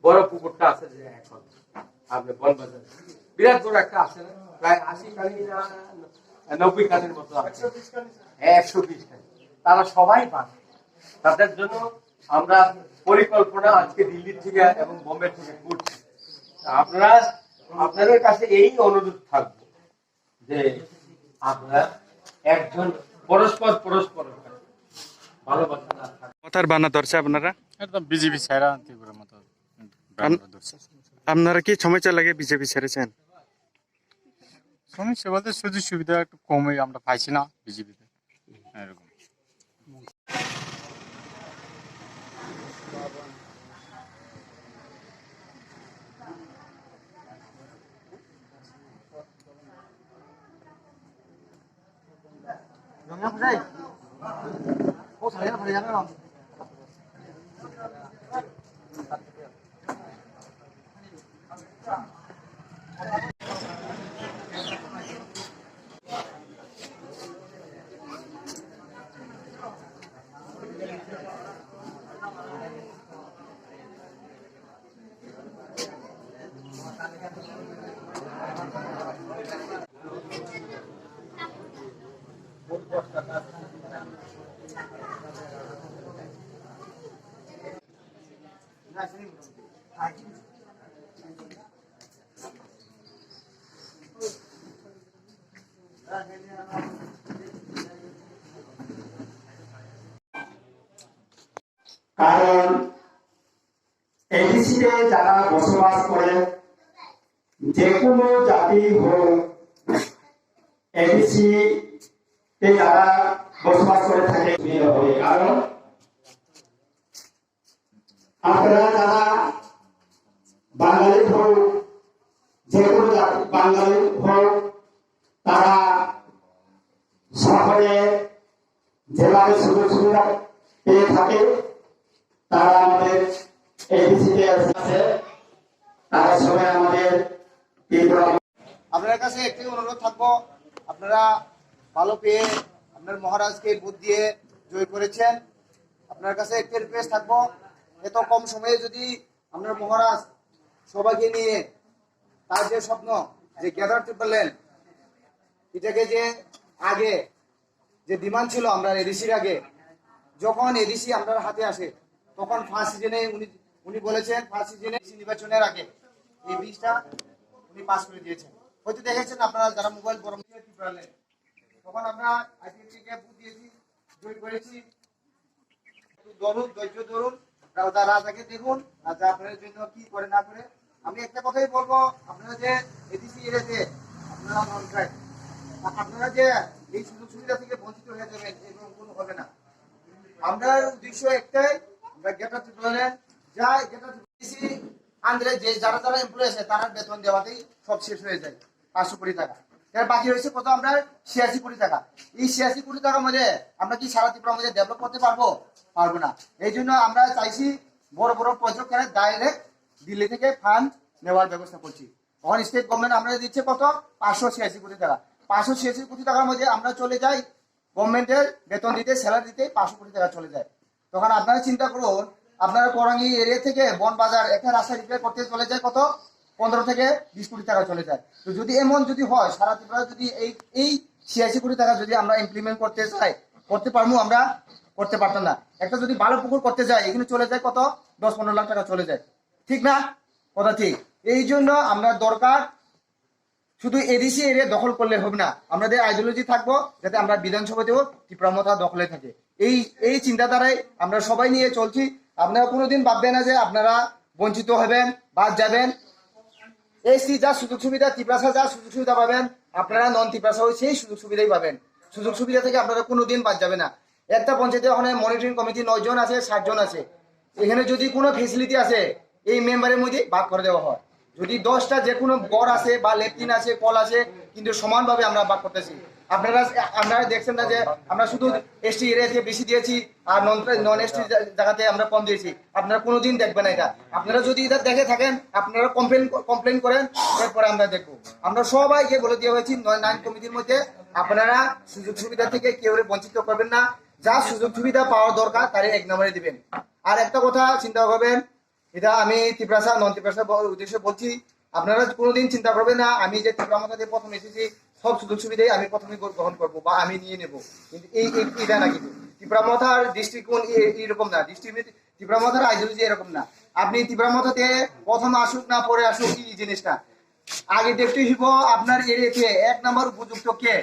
বড় পুকুরটা আছে যে এখন আপনি বনবাজার বিরাট বড় একটা আছে না, প্রায় 80 কানি না 90 কানির মতো আছে, 120 কানি। তারা সবাই পান। তাদের জন্য আমরা পরিকল্পনা আজকে দিল্লি থেকে এবং বোম্বে থেকে করছি। আপনাদের কাছে এই অনুরোধ থাকবে যে আপনারা একজন পরস্পর ভালোবাসা না থাকে। কথার বানা ধরছে আপনারা একদম বিজেপি ছাড়া ত্রিপুরার মতো আপনারা কি সমস্যা লাগে বিজেপি ছেড়েছেন? সমস্যা বলতে সুযোগ সুবিধা একটু কমই আমরা পাইছি না বিজেপিতে এরকম। কারণ এডিসিতে যারা বসবাস করে যে কোনো জাতি হোক, এডিসিতে যারা বসবাস করে থাকে হবে। কারণ আপনারা যারা বাঙালি হোক, যে কোনো জাতি বাঙালি হোক, তারা শহরে যেভাবে সুযোগ সুবিধা পেয়ে থাকে তারা আমাদের এডিসিতে আছে, তারা সবাই আমাদের আপনার কাছে একটি অনুরোধ থাকবো, আপনারা ভালো পেয়ে আপনার মহারাজকে ভোট দিয়ে জয় করেছেন। আপনার কাছে একটি রিকোয়েস্ট থাকবো, এত কম সময়ে যদি আপনার মহারাজ সবাইকে নিয়ে তার যে স্বপ্ন যে গ্যাদার পারলেন, এটাকে যে আগে যে ডিমান্ড ছিল আমরা এডিসির আগে, যখন এডিসি আপনার হাতে আসে তখন ফার্স্ট সিজনে উনি বলেছেন ফার্স্ট সিজনে নির্বাচনের আগে এই বিলটা উনি পাস করে দিয়েছেন। হয়তো দেখেছেন আপনারা যারা মোবাইল গরম পারলেন, তখন আমরা আইপিএল থেকে বুথ দিয়েছি, জয় করেছি। ধরুন ধৈর্য ধরুন, রাজাকে দেখুন রাজা আপনাদের জন্য কি করে না করে। আমি একটা কথাই বলবো, আপনারা যে এডিসি এরিয়াতে আপনারা আপনারা যে এই সুযোগ সুবিধা থেকে বঞ্চিত হয়ে যাবেন এরকম কোনো হবে না। আমরা উদ্দেশ্য একটাই, আমরা গেটার বলেন যাই গেটার আন্দ্রে যে যারা যারা এমপ্লয় আছে তার বেতন দেওয়াতেই সব শেষ হয়ে যায় 500 কোটি টাকা। এর বাকি হয়েছে কত? আমরা 86 কোটি টাকা। এই 86 কোটি টাকার মধ্যে আমরা কি সারা ত্রিপুরার মধ্যে ডেভেলপ করতে পারবো? পারবো না। এই জন্য আমরা চাইছি বড় বড় প্রজেক্ট করে ডাইরেক্ট দিল্লি থেকে ফান্ড নেওয়ার ব্যবস্থা করছি। তখন স্টেট গভর্নমেন্ট আমরা দিচ্ছে কত? 586 কোটি টাকা। 586 কোটি টাকার মধ্যে আমরা চলে যাই গভর্নমেন্টের বেতন দিতে, স্যালারি দিতে 500 কোটি টাকা চলে যায়। তখন আপনারা চিন্তা করুন, আপনারা কোরাঙ্গি এরিয়া থেকে বনবাজার একটা রাস্তা রিপেয়ার করতে চলে যায় কত? 15 থেকে 20 কোটি টাকা চলে যায়। তো যদি এমন যদি হয় সারা ত্রিপুরা যদি এই 86 কোটি টাকা যদি আমরা ইমপ্লিমেন্ট করতে চাই, করতে পারবো? আমরা করতে পারতাম না। একটা যদি ভালো পুকুর করতে যাই এখানে চলে যায় কত? 10-15 লাখ টাকা চলে যায়, ঠিক না? কথা ঠিক। এই জন্য আমরা দরকার শুধু এডিসি এরিয়া দখল করলে হবে না, আমাদের আইডিওলজি থাকবো যাতে আমরা বিধানসভাতেও ত্রিপুরামতা দখলে থাকে। এই চিন্তাধারায় আমরা সবাই নিয়ে চলছি। আপনারা কোনোদিন ভাববেন না যে আপনারা বঞ্চিত হবেন, বাদ যাবেন। এসসি যা সুযোগ সুবিধা, ত্রিপুরা যা সুযোগ সুবিধা পাবেন, আপনারা নন ত্রিপুরা সেই সুযোগ সুবিধাই পাবেন। সুযোগ সুবিধা থেকে আপনারা কোনোদিন বাদ যাবে না। একটা পঞ্চায়েতে ওখানে মনিটরিং কমিটি 9 জন আছে, 60 জন আছে। এখানে যদি কোনো ফেসিলিটি আছে এই মেম্বারের মধ্যে ভাগ করে দেওয়া হয়। যদি 10টা যে কোনো গড় আছে বা লেট্রিন আছে, কল আছে, কিন্তু সমানভাবে আমরা ভাগ করতেছি। আপনারা দেখছেন না যে আমরা শুধু এসটি এরিয়াতে বেশি দিয়েছি আর নন এসটি জায়গাতে আমরা কম দিয়েছি। আপনারা কোনোদিন দেখবেন এটা। আপনারা যদি এটা দেখে থাকেন আপনারা কমপ্লেন করেন, এরপরে আমরা দেখবো। আমরা সবাইকে বলে দেওয়া হয়েছি 9 কমিটির মধ্যে আপনারা সুযোগ সুবিধা থেকে কেউ বঞ্চিত করবেন না। যা সুযোগ সুবিধা পাওয়ার দরকার তারই 1 নম্বরে দিবেন। আর একটা কথা চিন্তা করবেন, এটা আমি ত্রিপুরা নন ত্রিপুরা উদ্দেশ্যে বলছি, আপনারা কোনোদিন চিন্তা করবেন না আমি যে ত্রিপুরা মাথাতে প্রথম এসেছি সব সুযোগ সুবিধাই আমি প্রথমে গ্রহণ করবো বা আমি নিয়ে নেব, কিন্তু এটা না। কিন্তু ত্রিপুরা মাথার দৃষ্টিকোণ এরকম না, ত্রিপুরা মাথার আইডিওলজি এরকম না। আপনি ত্রিপুরা মাথাতে প্রথম আসুক না পরে আসুক এই জিনিসটা আগে দেখতে হইব আপনার এরিয়াতে 1 নম্বর উপযুক্ত কে,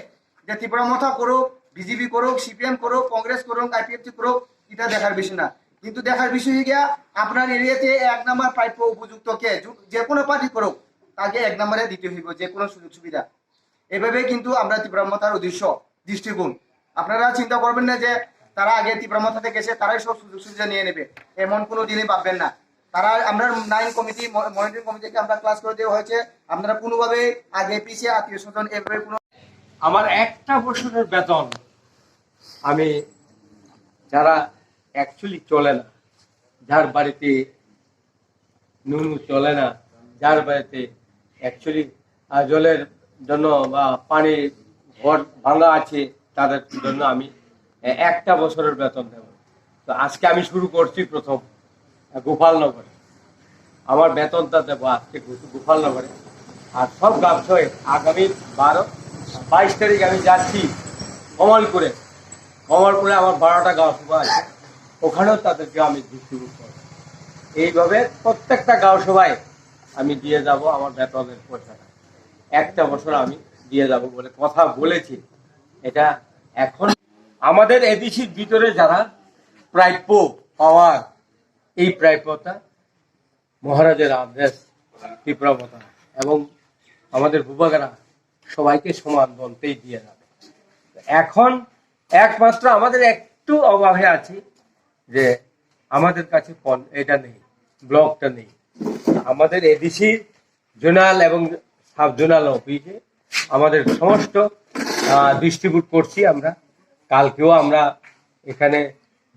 যে ত্রিপুরা মাথা করুক, বিজেপি করুক, সিপিএম করুক, কংগ্রেস করুক, আইপিএফটি করুক, এটা দেখার বিষয় না। কিন্তু দেখার বিষয় হয়ে গিয়া আপনার এরিয়াতে 1 নম্বর প্রাপ্য উপযুক্ত কে, যে কোনো পার্টি করুক তাকে 1 নম্বরে দিতে হইব যে কোনো সুযোগ সুবিধা। এভাবে কিন্তু আমরা ত্রিপুরা মাথার উদ্দেশ্য দৃষ্টিকোণ। আপনারা চিন্তা করবেন না যে তারা আগে ত্রিপুরা মাথাতে গেছে তারাই সব সুযোগ সুবিধা নিয়ে নেবে, এমন কোনো দিনই ভাববেন না। তারা আমরা 9 কমিটি মনিটরিং কমিটিকে আমরা ক্লাস করে দেওয়া হয়েছে, আপনারা কোনোভাবে আগে পিছিয়ে আত্মীয় স্বজন এভাবে কোনো আমার একটা বছরের বেতন আমি যারা অ্যাকচুয়ালি চলে না, যার বাড়িতে নুনু চলে না, যার বাড়িতে অ্যাকচুয়ালি জলের জন্য বা পানি ঘর ভাঙা আছে তাদের জন্য আমি একটা বছরের বেতন দেব। তো আজকে আমি শুরু করছি প্রথম গোপালনগরে, আমার বেতনটা দেবো আজকে গোপালনগরে। আর সব ব্যবসায়ী আগামী 22 তারিখ আমি যাচ্ছি কমলপুরে আমার 12টা গাঁও সভা আছে, ওখানেও তাদেরকে আমি ডিস্ট্রিবিউট করব। এইভাবে প্রত্যেকটা গাঁও সভায় আমি দিয়ে যাব আমার বেতনের পয়সাটা, একটা বছর আমি দিয়ে যাব বলে কথা বলেছি। এটা এখন আমাদের এডিসির ভিতরে যারা প্রাপ্য পাওয়ার, এই প্রাপ্যতা মহারাজের আদেশ তীব্রতা এবং আমাদের ভূভাগেরা সবাইকে সমান বলতেই দিয়ে যাবে। এখন একমাত্র আমাদের একটু অভাবে আছে যে আমাদের কাছে এটা নেই, ব্লকটা নেই। আমাদের এডিসি জোনাল এবং সাব জোনাল অফিসে আমাদের সমস্ত ডিস্ট্রিবিউট করছি আমরা। কালকেও আমরা এখানে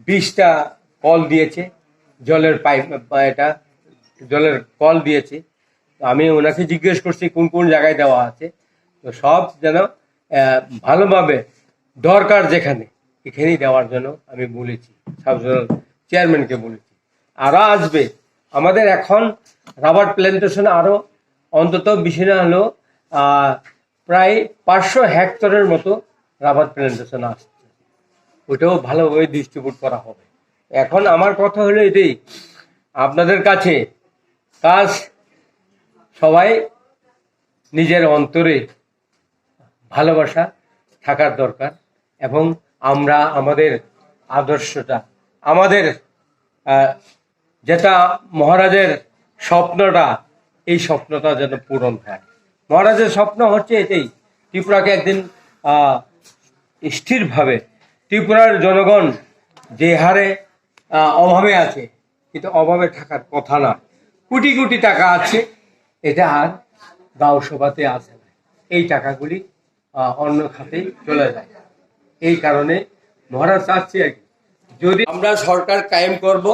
20টা কল দিয়েছে, জলের পাইপ, এটা জলের কল দিয়েছে। আমি ওনাকে জিজ্ঞেস করছি কোন কোন জায়গায় দেওয়া আছে, তো সব যেন ভালোভাবে দরকার যেখানে এখানেই দেওয়ার জন্য আমি বলেছি, সাব জোনাল চেয়ারম্যানকে বলেছি। আরও আসবে আমাদের এখন রাবার প্ল্যান্টেশন, আরও অন্তত বেশি না হলেও প্রায় 500 হেক্টরের মতো রাবার প্ল্যান্টেশন আসছে, ওটাও ভালোভাবে ডিস্ট্রিবিউট করা হবে। এখন আমার কথা হলো এটাই, আপনাদের কাছে কাজ সবাই নিজের অন্তরে ভালোবাসা থাকার দরকার, এবং আমরা আমাদের আদর্শটা, আমাদের যেটা মহারাজের স্বপ্নটা, এই স্বপ্নটা যেন পূরণ হয়। মহারাজের স্বপ্ন হচ্ছে এটাই, ত্রিপুরাকে একদিন স্থিরভাবে, ত্রিপুরার জনগণ যে হারে অভাবে আছে, কিন্তু অভাবে থাকার কথা না, কোটি কোটি টাকা আছে, এটা আর গাঁও সভাতে আসে না, এই টাকাগুলি অন্য খাতে চলে যায়। এই কারণে মহারাজ চাচ্ছে আর কি, যদি আমরা সরকার কায়েম করব,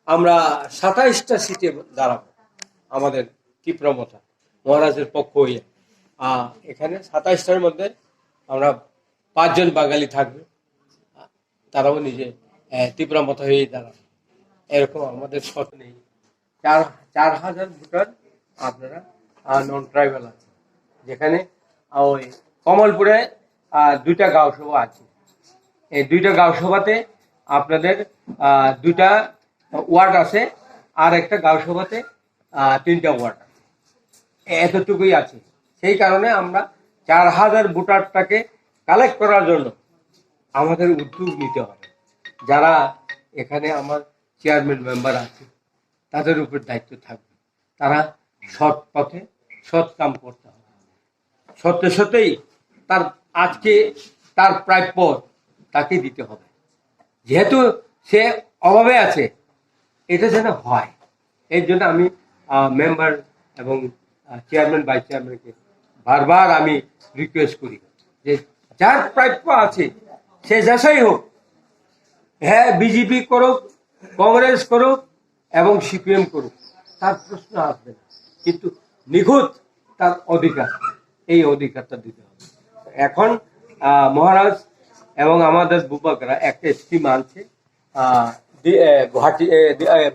আমরা 27টা সিটে দাঁড়াবো আমাদের ত্রিপুরা মথা মহারাজের পক্ষ হইয়া। এখানে 27টার মধ্যে আমরা 5 জন বাঙালি থাকবে, তারাও নিজে ত্রিপুরা মথা হয়েই দাঁড়াবে। এরকম আমাদের শত নেই। 4,000 ভোটার আপনারা নন ট্রাইবাল আছে, যেখানে ওই কমলপুরে 2টা গাঁও সভা আছে। এই 2টা গাঁও সভাতে আপনাদের 2টা ওয়ার্ড আছে, আর একটা গাঁও সভাতে 3টা ওয়ার্ড আছে, এতটুকুই আছে। সেই কারণে আমরা 4,000 ভোটারটাকে কালেক্ট করার জন্য আমাদের উদ্যোগ নিতে হবে। যারা এখানে আমার চেয়ারম্যান মেম্বার আছে তাদের উপর দায়িত্ব থাকবে, তারা সৎ পথে সৎ কাম করতে হবে, সত্যি সত্যিই তার আজকে তার প্রাপ্য তাকে দিতে হবে, যেহেতু সে অভাবে আছে, এটা যেন হয়। এর জন্য আমি মেম্বার এবং চেয়ারম্যান ভাইস চেয়ারম্যানকে বারবার আমি রিকোয়েস্ট করি যে যার প্রাপ্য আছে সে যাচাই হোক, হ্যাঁ বিজেপি করুক, কংগ্রেস করুক এবং সিপিএম করুক, তার প্রশ্ন আসবে না, কিন্তু নিখুঁত তার অধিকার, এই অধিকারটা দিতে হবে। এখন মহারাজ এবং আমাদের বুবাকরা একটা স্কিম আনছে গুয়াহাটি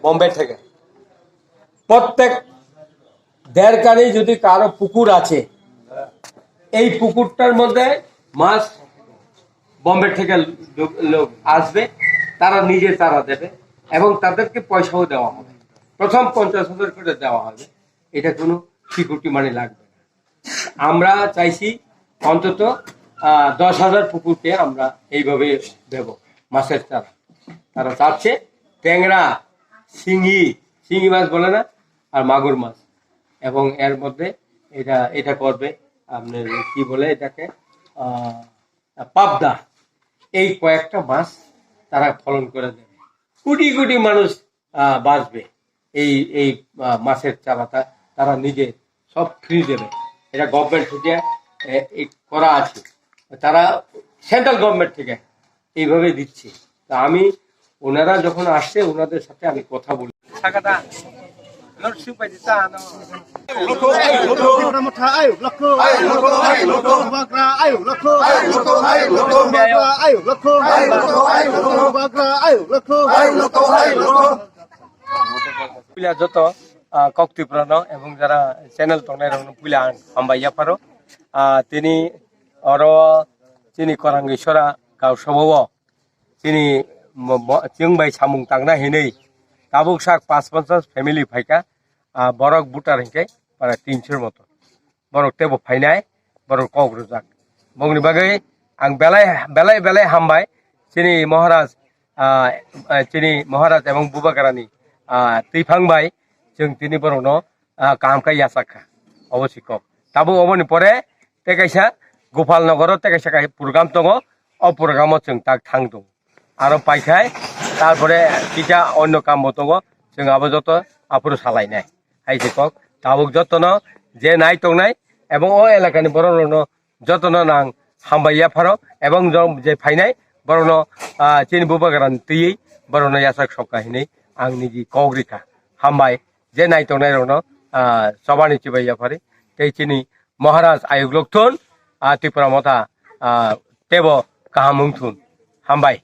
বোম্বে থেকে। প্রত্যেক 1.5 কানি যদি কারো পুকুর আছে, এই পুকুরটার মধ্যে মাছ বোম্বে থেকে লোক আসবে, তারা নিজে তারা দেবে এবং তাদেরকে পয়সাও দেওয়া হবে। প্রথম 50,000 করে দেওয়া হবে, এটা কোনো সিকিউরিটি মানি লাগবে না। আমরা চাইছি অন্তত 10,000 পুকুরকে আমরা এইভাবে দেব মাছের চারা। তারা চাচ্ছে ট্যাংরা, শিঙি মাছ বলে না, আর মাগুর মাছ, এবং এর মধ্যে এটা করবে আপনার কি বলে এটাকে পাবদা। এই কয়েকটা মাছ তারা ফলন করে দেবে, কোটি কোটি মানুষ বাঁচবে। এই মাছের চারাটা তারা নিজে সব ফ্রি দেবে। এটা গভর্নমেন্ট থেকে করা আছে, তারা সেন্ট্রাল গভর্নমেন্ট থেকে এইভাবে দিচ্ছে। তা আমি ওনারা যখন আসছে ওনাদের সাথে আমি কথা বলি। যত কক্তি পুরানো এবং যারা চ্যানেল টনের পুলা হাম্বাইয়া পারো তিনি করাঙ্গেশ্বরা গাव সভাव তিনি চিংবাই সাमुं तांना हिनै काबुक साक 550 फैमिली फाइका बरक बुटार हिंके बारा 300 मतो बरक टेबो फाइनाय बरक कग्रुजाक बंगनि बागै आं बेलाय हामबाय चिनि महाराज एवं बुबाकारानि तैफांबाय जों तिनि बरनो कामका यासाखा अवश्य कम ताबो अबनि परे तेकाइसा गोपालनगर तेकाइसा प्रग्राम दङ अ प्रग्रामाव जों ताक थांदों आरो पाइखाय तारपरे किटा अन्य कामबो दङ जोंहाबो जत आपुरो सालायनाय हाइसेकक ताबुक जतन जे नाय तंनाय एवं अ एलाकानि बरनो जतन नां हामबाया फारो एवं जे फाइनाय बरनो चिनि बुबाकारानि तैयै बरनो यासाक सकाहिनै आं निजि कग्रिका हामबाय जे नाय तंनाय रनो सबानि चिबाया फारि तैचिनि महाराज आयुग्लकथुन त्रिपुरा मथा टेबो काहामुंथुन हामबाय।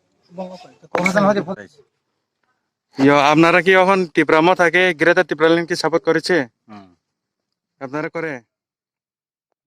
আপনারা কি এখন ত্রিপুরা থাকে গ্রেটার ত্রিপুরা কি সাপোর্ট করেছে? আপনারা করে